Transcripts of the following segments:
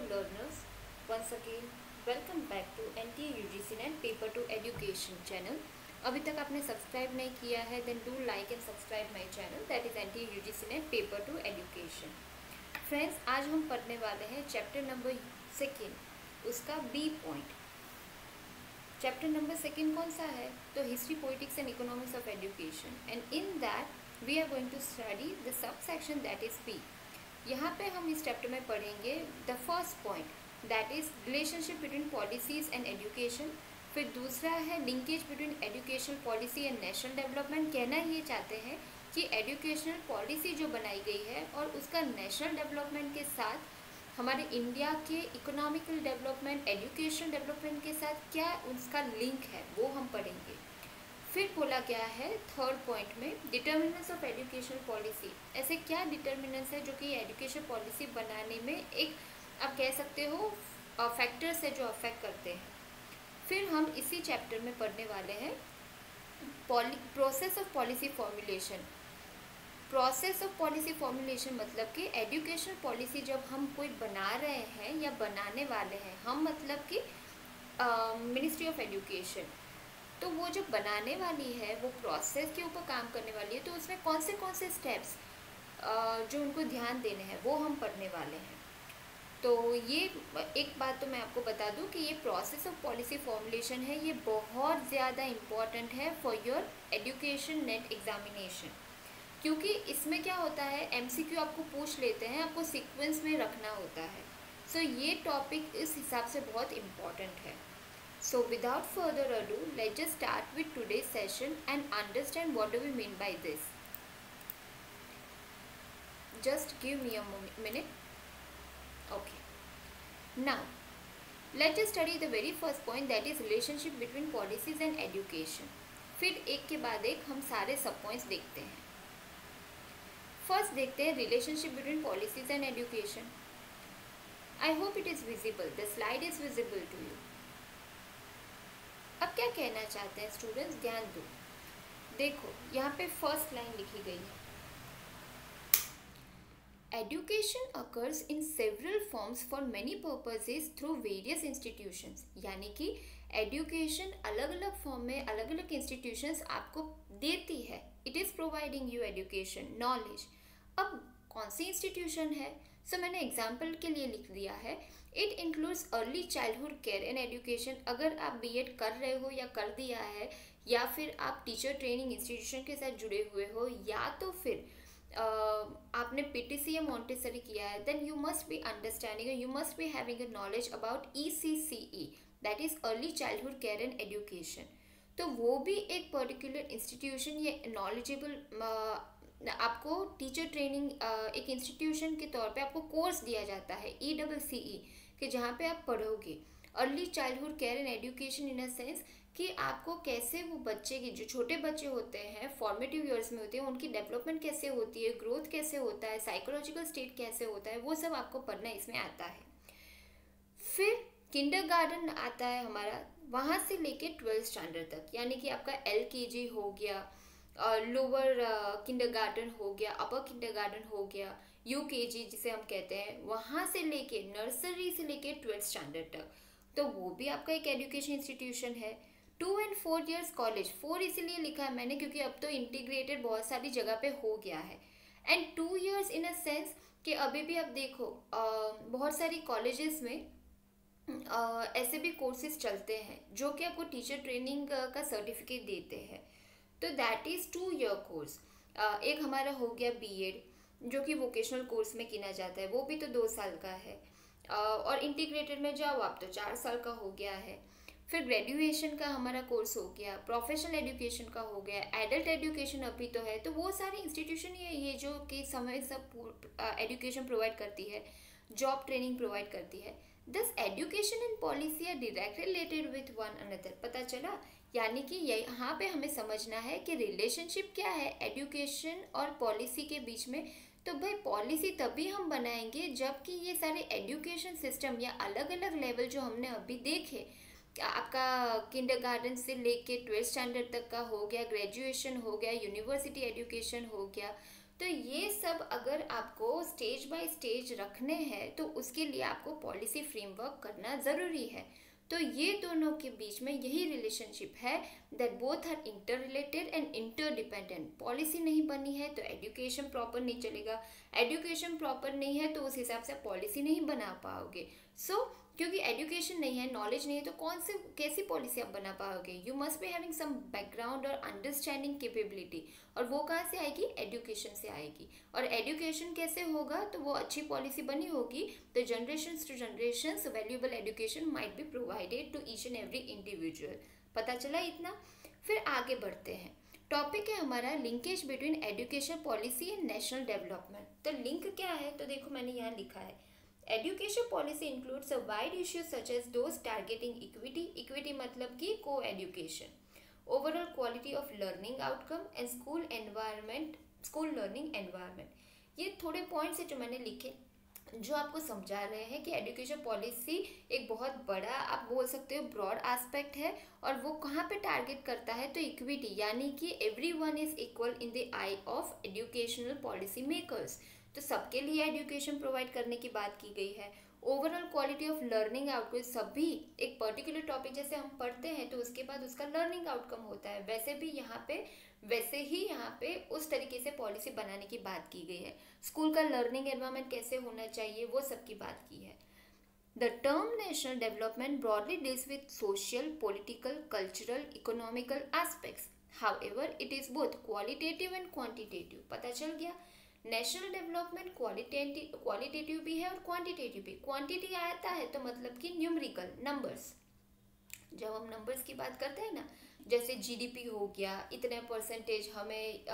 learners, once again welcome back to NTA UGC NET Paper to Education channel. अभी तक आपने subscribe नहीं किया है then do like and subscribe my channel that is NTA UGC NET Paper to Education. Friends, आज हम पढ़ने वाले हैं चैप्टर नंबर 2 उसका बी पॉइंट. चैप्टर नंबर 2 कौन सा है? तो history, politics and economics of education, and in that we are going to study the sub section that is B. यहाँ पे हम इस चैप्टर में पढ़ेंगे the first point that is relationship between policies and education. फिर दूसरा है linkage between educational policy and national development. कहना ये चाहते हैं कि एजुकेशनल पॉलिसी जो बनाई गई है और उसका नेशनल डेवलपमेंट के साथ हमारे इंडिया के इकोनॉमिकल डेवलपमेंट, एजुकेशन डेवलपमेंट के साथ क्या उसका लिंक है वो हम पढ़ेंगे. फिर बोला गया है थर्ड पॉइंट में डिटर्मिनेंट्स ऑफ एजुकेशनल पॉलिसी. ऐसे क्या डिटर्मिनेंट्स है जो कि एजुकेशन पॉलिसी बनाने में एक आप कह सकते हो फैक्टर्स है जो अफेक्ट करते हैं. फिर हम इसी चैप्टर में पढ़ने वाले हैं process of policy formulation. Process of policy formulation मतलब कि एजुकेशन पॉलिसी जब हम कोई बना रहे हैं या बनाने वाले हैं, हम मतलब कि मिनिस्ट्री ऑफ एजुकेशन, तो वो जो बनाने वाली है वो प्रोसेस के ऊपर काम करने वाली है. तो उसमें कौन से स्टेप्स जो उनको ध्यान देने हैं वो हम पढ़ने वाले हैं. तो ये एक बात तो मैं आपको बता दूं कि ये प्रोसेस ऑफ पॉलिसी फॉर्मुलेशन है, ये बहुत ज़्यादा इम्पॉर्टेंट है for your education net examination. क्योंकि इसमें क्या होता है, एमसीक्यू आपको पूछ लेते हैं, आपको सीक्वेंस में रखना होता है. सो ये टॉपिक इस हिसाब से बहुत इम्पॉर्टेंट है. So without further ado, let's just start with today's session and understand what do we mean by this. Just give me a minute. Okay. Now, let's just study the very first point that is relationship between policies and education. फिर एक के बाद एक हम सारे सब points देखते हैं. फर्स्ट देखते हैं relationship between policies and education. I hope it is visible. The slide is visible to you. अब क्या कहना चाहते हैं स्टूडेंट्स, ध्यान दो. देखो यहाँ पे फर्स्ट लाइन लिखी गई है, education occurs in several forms for many purposes through various institutions. यानी कि एजुकेशन अलग अलग फॉर्म में अलग अलग इंस्टीट्यूशंस आपको देती है. It is providing you education knowledge. अब कौन सी इंस्टीट्यूशन है? सो मैंने एग्जाम्पल के लिए लिख दिया है, it includes early childhood care and education. अगर आप बीएड कर रहे हो या कर दिया है, या फिर आप टीचर ट्रेनिंग इंस्टीट्यूशन के साथ जुड़े हुए हो, या तो फिर आपने पीटीसी या मॉन्टेसरी किया है, then you must be understanding, you must be having a knowledge about ECCE that is early childhood care and education. तो वो भी एक पर्टिकुलर इंस्टीट्यूशन ये नॉलेजेबल आपको टीचर ट्रेनिंग एक इंस्टीट्यूशन के तौर पे आपको कोर्स दिया जाता है ECCE कि जहाँ पे आप पढ़ोगे early childhood care and education in a sense कि आपको कैसे वो बच्चे की जो छोटे बच्चे होते हैं फॉर्मेटिव ईयर्स में होते हैं उनकी डेवलपमेंट कैसे होती है, ग्रोथ कैसे होता है, साइकोलॉजिकल स्टेट कैसे होता है, वो सब आपको पढ़ना इसमें आता है. फिर किंडरगार्टन आता है हमारा, वहाँ से लेके 12th स्टैंडर्ड तक, यानी कि आपका LKG हो गया, लोअर किंडरगार्टन हो गया, अपर किंडरगार्टन हो गया, UKG जिसे हम कहते हैं, वहाँ से लेके नर्सरी से लेके 12th स्टैंडर्ड तक, तो वो भी आपका एक एजुकेशन इंस्टीट्यूशन है. 2 and 4 years कॉलेज, 4 इसीलिए लिखा है मैंने क्योंकि अब तो इंटीग्रेटेड बहुत सारी जगह पे हो गया है. And 2 years in a sense कि अभी भी आप देखो बहुत सारी कॉलेजेस में ऐसे भी कोर्सेज चलते हैं जो कि आपको टीचर ट्रेनिंग का सर्टिफिकेट देते हैं. तो दैट इज़ 2 year कोर्स. एक हमारा हो गया बीएड जो कि वोकेशनल कोर्स में किया जाता है, वो भी तो 2 साल का है. और इंटीग्रेटेड में जाओ आप तो 4 साल का हो गया है. फिर ग्रेजुएशन का हमारा कोर्स हो गया, प्रोफेशनल एजुकेशन का हो गया, एडल्ट एजुकेशन अभी तो है. तो वो सारी इंस्टीट्यूशन ये जो कि समय सब एजुकेशन प्रोवाइड करती है, जॉब ट्रेनिंग प्रोवाइड करती है. Thus education and policy are directly related with one another. पता चला? यानी कि यहाँ पे हमें समझना है कि रिलेशनशिप क्या है एजुकेशन और पॉलिसी के बीच में. तो भाई पॉलिसी तभी हम बनाएंगे जबकि ये सारे एजुकेशन सिस्टम या अलग अलग लेवल जो हमने अभी देखे, आपका किंडरगार्टन से लेके 12th स्टैंडर्ड तक का हो गया, ग्रेजुएशन हो गया, यूनिवर्सिटी एजुकेशन हो गया, तो ये सब अगर आपको स्टेज बाय स्टेज रखने हैं तो उसके लिए आपको पॉलिसी फ्रेमवर्क करना ज़रूरी है। तो ये दोनों के बीच में यही रिलेशनशिप है, that both are interrelated and interdependent. Policy नहीं बनी है तो एजुकेशन प्रॉपर नहीं चलेगा, एजुकेशन प्रॉपर नहीं है तो उस हिसाब से पॉलिसी नहीं बना पाओगे। क्योंकि एजुकेशन नहीं है, नॉलेज नहीं है, तो कैसी पॉलिसी आप बना पाओगे? You must be having some background और अंडरस्टैंडिंग कैपेबिलिटी, और वो कहाँ से आएगी? एजुकेशन से आएगी। और एजुकेशन कैसे होगा? तो वो अच्छी पॉलिसी बनी होगी तो generation to generation valuable education might be provided to each and every individual. पता चला इतना? फिर आगे बढ़ते हैं। टॉपिक है हमारा linkage between education policy and national development. तो लिंक क्या है? तो देखो मैंने यहाँ लिखा है, education policy includes a wide issues such as those targeting equity, equity मतलब कि को education, overall quality of learning outcome and school learning environment. ये थोड़े पॉइंट्स है जो मैंने लिखे, जो आपको समझा रहे हैं कि एजुकेशन पॉलिसी एक बहुत बड़ा, आप बोल सकते हो ब्रॉड एस्पेक्ट है, और वो कहाँ पे टारगेट करता है? तो इक्विटी, यानी कि everyone is equal in the I of educational policy makers. तो सबके लिए एजुकेशन प्रोवाइड करने की बात की गई है। Overall quality of learning outcome, सभी एक पर्टिकुलर टॉपिक जैसे हम पढ़ते हैं तो उसके बाद उसका लर्निंग आउटकम होता है, वैसे ही यहाँ पे उस तरीके से पॉलिसी बनाने की बात की गई है। स्कूल का लर्निंग एनवायरनमेंट कैसे होना चाहिए वो सब की बात की है। The term national development broadly deals with social, political, cultural, economical aspects. However, it is both qualitative and quantitative. पता चल गया? नेशनल डेवलपमेंट क्वालिटेटिव भी है और क्वांटिटेटिव भी। क्वांटिटी आता है तो मतलब कि न्यूमेरिकल नंबर्स, जब हम नंबर्स की बात करते हैं ना, जैसे जीडीपी हो गया, इतने परसेंटेज हमें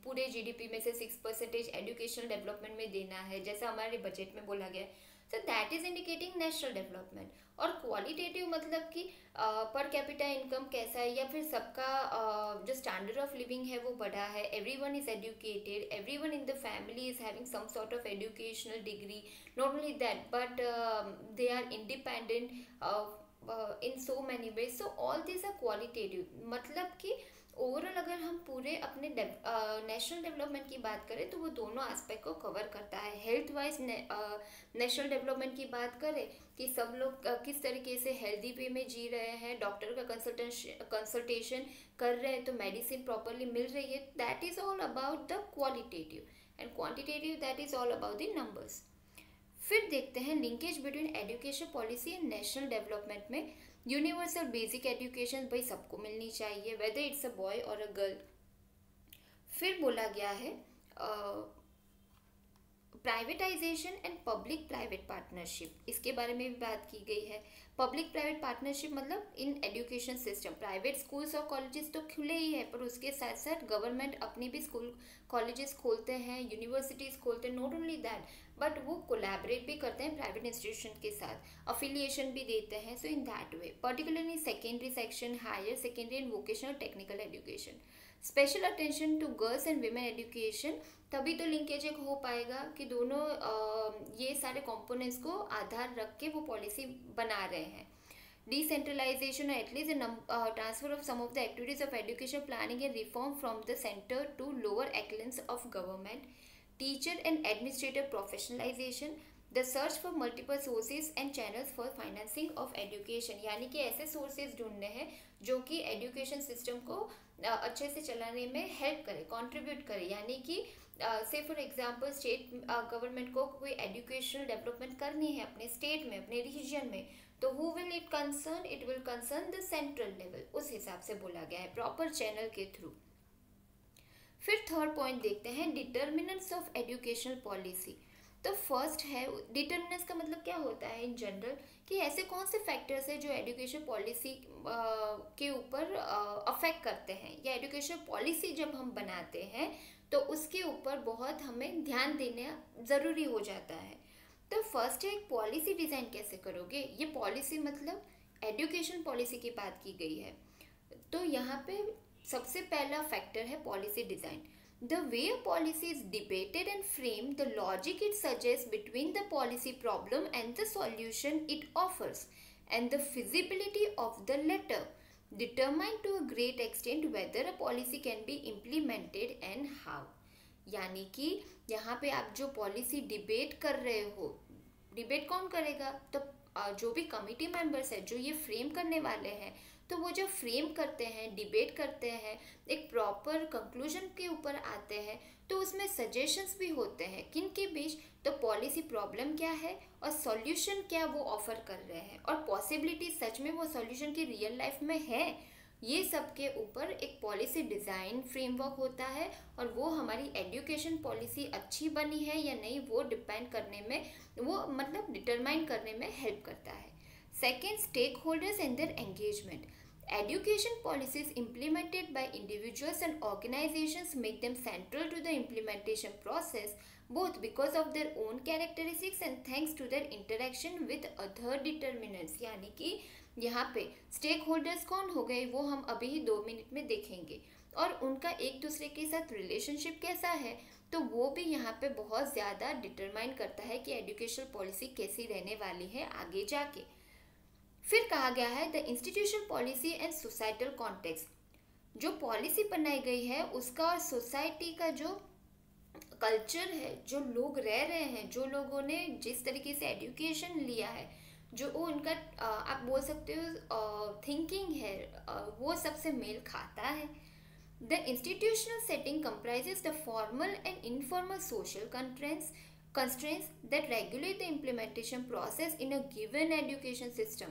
पूरे जीडीपी में से 6% एजुकेशनल डेवलपमेंट में देना है, जैसा हमारे बजट में बोला गया है। So that is indicating national development. और क्वालिटेटिव मतलब कि पर कैपिटा इनकम कैसा है, या फिर सबका जो स्टैंडर्ड ऑफ लिविंग है वो बढ़ा है, everyone is educated, everyone in the family is having some sort of educational degree, not only that but they are independent in so many ways. So all this are qualitative, मतलब कि overall अगर हम पूरे अपने national development की बात करें तो वो दोनों एस्पेक्ट को कवर करता है। हेल्थ वाइज नेशनल डेवलपमेंट की बात करें कि सब लोग किस तरीके से हेल्दी वे में जी रहे हैं, डॉक्टर का कंसल्टेशन कर रहे हैं तो मेडिसिन प्रॉपरली मिल रही है, that is all about the qualitative. And quantitative, that is all about the numbers. फिर देखते हैं linkage between education policy and national development में। यूनिवर्सल बेसिक एजुकेशन भाई सबको मिलनी चाहिए, वेदर इट्स अ बॉय और अ गर्ल। फिर बोला गया है privatisation and public private partnership, इसके बारे में भी बात की गई है। पब्लिक प्राइवेट पार्टनरशिप मतलब in education system, private schools और कॉलेजेस तो खुले ही है, पर उसके साथ साथ गवर्नमेंट अपनी भी स्कूल कॉलेजेस खोलते हैं, यूनिवर्सिटीज़ खोलते हैं। नॉट ओनली दैट बट वो कोलैबोरेट भी करते हैं प्राइवेट इंस्टीट्यूशन के साथ, अफिलिएशन भी देते हैं। So in that way particularly secondary section, higher secondary and vocational technical education, special attention to girls and women education. तभी तो लिंकेज एक हो पाएगा कि दोनों ये सारे कंपोनेंट्स को आधार रख के वो पॉलिसी बना रहे हैं। Decentralization or at least a transfer of some of the activities of education planning and reform from the center to lower echelons of government, teacher and administrator professionalization, the search for multiple sources and channels for financing of education, यानी कि ऐसे sources ढूंढने हैं जो कि education system को अच्छे से चलाने में हेल्प करे, कंट्रीब्यूट करे। यानी कि से फॉर एग्जांपल स्टेट गवर्नमेंट को कोई एजुकेशनल डेवलपमेंट करनी है अपने स्टेट में, अपने रीजन में, तो who will it concern? It will concern the central level, उस हिसाब से बोला गया है, प्रॉपर चैनल के थ्रू। फिर थर्ड पॉइंट देखते हैं डिटर्मिनेंट्स ऑफ एजुकेशनल पॉलिसी। तो फर्स्ट है डिटर्मिनेंट्स का मतलब क्या होता है इन जनरल, कि ऐसे कौन से फैक्टर्स हैं जो एजुकेशन पॉलिसी के ऊपर अफेक्ट करते हैं, या एजुकेशन पॉलिसी जब हम बनाते हैं तो उसके ऊपर बहुत हमें ध्यान देना ज़रूरी हो जाता है। तो फर्स्ट है एक पॉलिसी डिज़ाइन कैसे करोगे। ये पॉलिसी मतलब एजुकेशन पॉलिसी की बात की गई है, तो यहाँ पे सबसे पहला फैक्टर है policy design. The way a policy is debated and framed, the logic it suggests between the policy problem and the solution it offers, and the feasibility of the latter determine to a great extent whether a policy can be implemented and how. यानी कि यहाँ पे आप जो policy debate कर रहे हो, debate कौन करेगा? तो जो भी कमिटी मेंबर्स है, जो ये फ्रेम करने वाले हैं, तो वो जब फ्रेम करते हैं, डिबेट करते हैं, एक प्रॉपर कंक्लूजन के ऊपर आते हैं, तो उसमें सजेशंस भी होते हैं किन के बीच, तो पॉलिसी प्रॉब्लम क्या है और सॉल्यूशन क्या वो ऑफर कर रहे हैं, और पॉसिबिलिटी सच में वो सॉल्यूशन की रियल लाइफ में है, ये सब के ऊपर एक पॉलिसी डिज़ाइन फ्रेमवर्क होता है। और वो हमारी एजुकेशन पॉलिसी अच्छी बनी है या नहीं, वो डिपेंड करने में, वो मतलब डिटरमाइन करने में हेल्प करता है। Second, stakeholders and their engagement. Education policies implemented by individuals and organizations make them central to the implementation process, both because of their own characteristics and thanks to their interaction with other determinants। यानी कि यहाँ पे stake holders कौन हो गए, वो हम अभी ही 2 मिनट में देखेंगे, और उनका एक दूसरे के साथ रिलेशनशिप कैसा है, तो वो भी यहाँ पे बहुत ज़्यादा डिटरमाइन करता है कि एजुकेशन पॉलिसी कैसी रहने वाली है आगे जाके। फिर कहा गया है the institution policy and societal context. जो पॉलिसी बनाई गई है उसका और सोसाइटी का जो कल्चर है, जो लोग रह रहे हैं, जो लोगों ने जिस तरीके से एजुकेशन लिया है, जो वो उनका आप बोल सकते हो थिंकिंग है, वो सबसे मेल खाता है। The institutional setting comprises the formal and informal social constraints that regulate the implementation process in a given education system.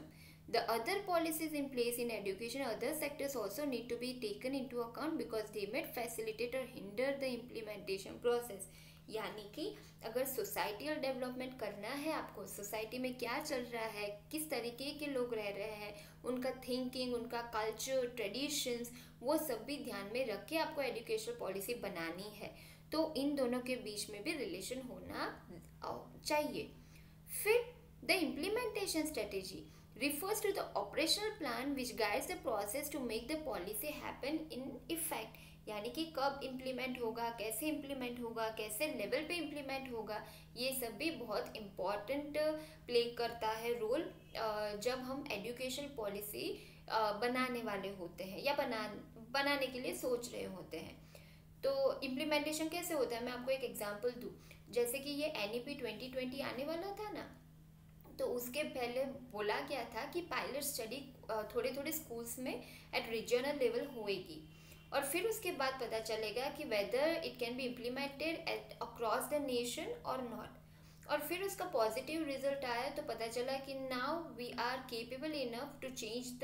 The other policies in place in education, other sectors also need to be taken into account because they may facilitate or hinder the implementation process। यानी कि अगर societal development करना है आपको, society में क्या चल रहा है, किस तरीके के लोग रह रहे हैं, उनका थिंकिंग, उनका कल्चर, ट्रेडिशंस, वो सब भी ध्यान में रख के आपको एजुकेशन पॉलिसी बनानी है। तो इन दोनों के बीच में भी रिलेशन होना चाहिए। फिर the implementation strategy refers to the operational plan which guides the process to make the policy happen in effect। यानी कि कब इम्प्लीमेंट होगा, कैसे इम्प्लीमेंट होगा, कैसे लेवल पे इम्प्लीमेंट होगा, ये सब भी बहुत इम्पॉर्टेंट प्ले करता है रोल जब हम एजुकेशन पॉलिसी बनाने वाले होते हैं या बनाने के लिए सोच रहे होते हैं। तो इम्प्लीमेंटेशन कैसे होता है, मैं आपको एक एग्जांपल दूँ। जैसे कि ये NEP 2020 आने वाला था ना, तो उसके पहले बोला गया था कि पायलट स्टडी थोड़े थोड़े स्कूल्स में एट रीजनल लेवल होएगी, और फिर उसके बाद पता चलेगा कि whether it can be implemented at across the nation और नॉट। और फिर उसका पॉजिटिव रिजल्ट आया तो पता चला कि now we are capable enough to change the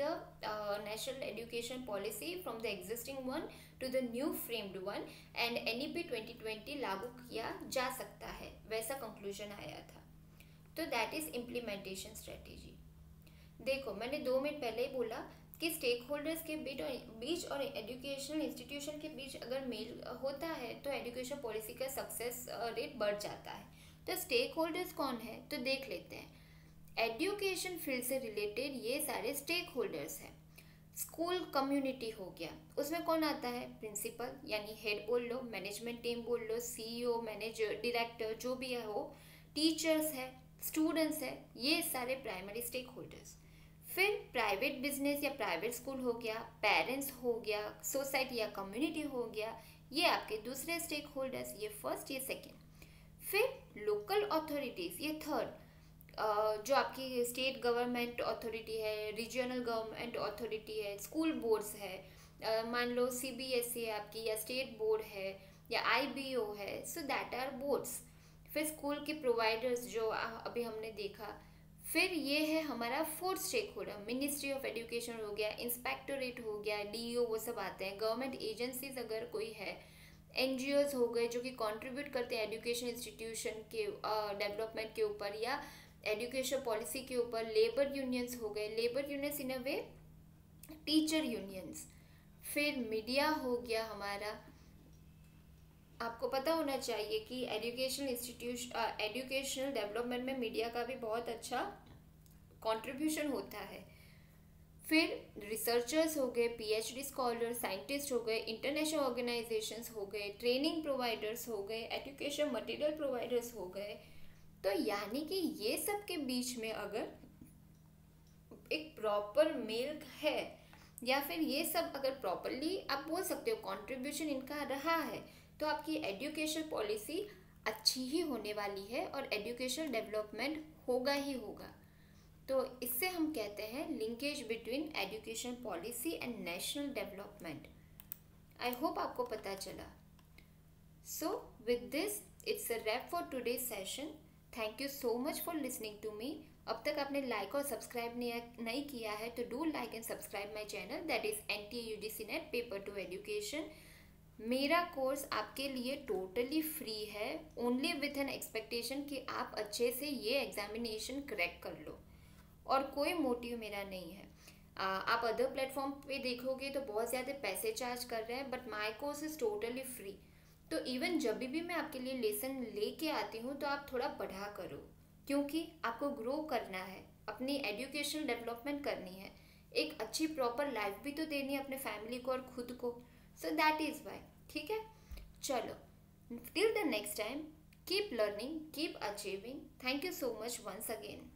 national education policy from the existing one to the new framed one, and NEP 2020 लागू किया जा सकता है, वैसा कंक्लूजन आया था। तो दैट इज इम्प्लीमेंटेशन स्ट्रेटेजी। देखो, मैंने 2 मिनट पहले ही बोला कि स्टेक होल्डर्स के बीच और एजुकेशनल इंस्टीट्यूशन के बीच अगर मेल होता है तो एजुकेशन पॉलिसी का सक्सेस रेट बढ़ जाता है। तो स्टेक होल्डर्स कौन है, तो देख लेते हैं। एजुकेशन फील्ड से रिलेटेड ये सारे स्टेक होल्डर्स हैं। स्कूल कम्युनिटी हो गया, उसमें कौन आता है, प्रिंसिपल यानी हेड बोल लो, मैनेजमेंट टीम बोल लो, CEO, मैनेजर, डायरेक्टर, जो भी है हो, टीचर्स है, स्टूडेंट्स है, ये सारे प्राइमरी स्टेक होल्डर्स। फिर प्राइवेट बिजनेस या प्राइवेट स्कूल हो गया, पेरेंट्स हो गया, सोसाइटी या कम्युनिटी हो गया, ये आपके दूसरे स्टेक होल्डर्स, ये फर्स्ट, ये सेकेंड। फिर लोकल अथॉरिटीज़, ये थर्ड, जो आपकी स्टेट गवर्नमेंट अथॉरिटी है, रीजनल गवर्नमेंट अथॉरिटी है, स्कूल बोर्ड्स है, मान लो CBSE है आपकी, या स्टेट बोर्ड है, या IBO है, सो दैट आर बोर्ड्स। फिर स्कूल के प्रोवाइडर्स जो अभी हमने देखा। फिर ये है हमारा fourth stakeholder, ministry of education हो गया, इंस्पेक्टोरेट हो गया, DO, वो सब आते हैं। गवर्नमेंट एजेंसीज अगर कोई है, NGOs हो गए जो कि कंट्रीब्यूट करते हैं एजुकेशन इंस्टीट्यूशन के डेवलपमेंट के ऊपर या एजुकेशन पॉलिसी के ऊपर। लेबर यूनियंस हो गए, लेबर यूनियंस इन अ वे टीचर यूनियंस। फिर मीडिया हो गया हमारा। आपको पता होना चाहिए कि एजुकेशनल डेवलपमेंट में मीडिया का भी बहुत अच्छा कंट्रीब्यूशन होता है। फिर रिसर्चर्स हो गए, PhD स्कॉलर, साइंटिस्ट हो गए, इंटरनेशनल ऑर्गेनाइजेशंस हो गए, ट्रेनिंग प्रोवाइडर्स हो गए, एजुकेशन मटेरियल प्रोवाइडर्स हो गए। तो यानी कि ये सब के बीच में अगर एक प्रॉपर मेल है, या फिर ये सब अगर प्रॉपरली आप बोल सकते हो कंट्रीब्यूशन इनका रहा है, तो आपकी एजुकेशन पॉलिसी अच्छी ही होने वाली है और एजुकेशन डेवलपमेंट होगा ही होगा। तो इससे हम कहते हैं linkage between education policy and national development. I hope आपको पता चला। So with this it's a wrap for today session. Thank you so much for listening to me. अब तक आपने लाइक और सब्सक्राइब नहीं किया है तो do like and subscribe my channel, that is NTA UGC NET paper two education. मेरा course आपके लिए टोटली फ्री है, ओनली विथ एन एक्सपेक्टेशन कि आप अच्छे से ये एग्जामिनेशन क्रैक कर लो, और कोई मोटिव मेरा नहीं है। आप अदर प्लेटफॉर्म पे देखोगे तो बहुत ज़्यादा पैसे चार्ज कर रहे हैं, but my course is totally free. तो इवन जब भी मैं आपके लिए लेसन लेके आती हूँ तो आप थोड़ा पढ़ा करो, क्योंकि आपको ग्रो करना है, अपनी एजुकेशन डेवलपमेंट करनी है, एक अच्छी प्रॉपर लाइफ भी तो देनी है अपने फैमिली को और खुद को। So that is why. ठीक है, चलो, till the next time, keep learning, keep achieving. Thank you so much once again.